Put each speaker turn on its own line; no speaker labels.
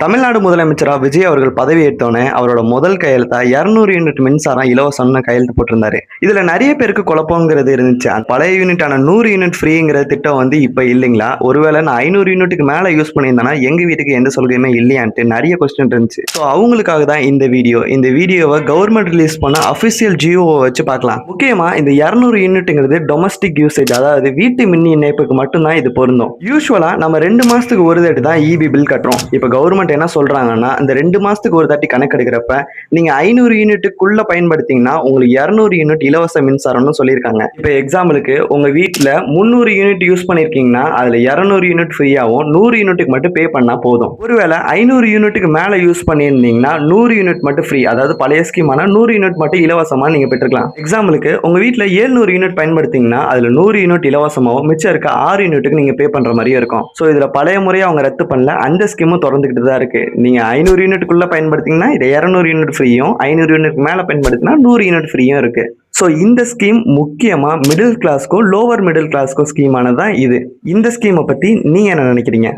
தமிழ்நாடு முதலமைச்சரா விஜய் அவர்கள் பதவியேற்றோன்னே அவரோட முதல் கையெழுத்தா 200 யூனிட் மின்சாரம் இலவசம்னு கையெழுத்து போட்டிருந்தாரு. இதுல நிறைய பேருக்கு குழப்பங்கிறது இருந்துச்சு. அந்த பழைய யூனிட்டான 100 யூனிட் ஃப்ரீங்கிற திட்டம் இப்ப இல்லைங்களா, ஒருவேளை நான் 500 யூனிட்டுக்கு மேல யூஸ் பண்ணியிருந்தேன்னா எங்க வீட்டுக்கு எந்த சலுகையுமே இல்லையான்ட்டு நிறைய கொஸ்டின் இருந்துச்சு. ஸோ அவங்களுக்காக தான் இந்த வீடியோவை கவர்மெண்ட் ரிலீஸ் பண்ண அபிஷியல் ஜியோவை வச்சு பார்க்கலாம். முக்கியமா இந்த 200 யூனிட்டுங்கிறது டொமஸ்டிக் யூசேஜ், அதாவது வீட்டு மின் இணைப்புக்கு மட்டும்தான் இது பொருந்தும். யூஸ்வலா நம்ம 2 மாசத்துக்கு ஒரு தட்டு தான் இபி பில் கட்டுறோம். இப்ப கவர்மெண்ட் என்ன சொல்றாங்கன்னா, இந்த 2 மாசத்துக்கு ஒரு தாட்டி கணக்கு எடுக்கிறப்ப நீங்க 500 யூனிட்டுக்குள்ள பயன்படுத்திங்கன்னா உங்களுக்கு 200 யூனிட் இலவச மின்சாரம்னு சொல்லியிருக்காங்க. இப்ப எக்ஸாம்பிளுக்கு உங்க வீட்டுல 300 யூனிட் யூஸ் பண்ணிருக்கீங்கன்னா அதுல 200 யூனிட் ஃப்ரீயாவும் 100 யூனிட்டுக்கு மட்டும் பே பண்ணா போதும். ஒருவேளை 500 யூனிட்டுக்கு மேல யூஸ் பண்ணியிருந்தீங்கன்னா 100 யூனிட் மட்டும் ஃப்ரீ, அதாவது பழைய ஸ்கீமான 100 யூனிட் மட்டும் இலவசமா நீங்க பெற்றுக்கலாம். எக்ஸாம்பிளுக்கு உங்க வீட்டுல 700 யூனிட் பயன்படுத்திங்கன்னா அதுல 100 யூனிட் இலவசமாவும் மிச்சம் இருக்க 6 யூனிட்டுக்கு நீங்க பே பண்ற மாதிரியும் இருக்கும். ஸோ இதுல பழைய முறையை அவங்க ரத்து பண்ணல, அந்த ஸ்கீமும் தொடர்ந்துகிட்டு தான் இருக்கு. நீங்க 500 யூனிட்டுக்குள்ள பயன்படுத்திங்கன்னா இது 200 யூனிட் ஃப்ரீயும், 500 யூனிட் மேல பயன்படுத்தினா 100 யூனிட் ஃப்ரீயும் இருக்கு. ஸோ இந்த ஸ்கீம் முக்கியமா மிடில் கிளாஸ்க்கோ லோவர் மிடில் கிளாஸ்க்கோ ஸ்கீமானதான் இது. இந்த ஸ்கீமை பத்தி நீங்க என்ன நினைக்கிறீங்க?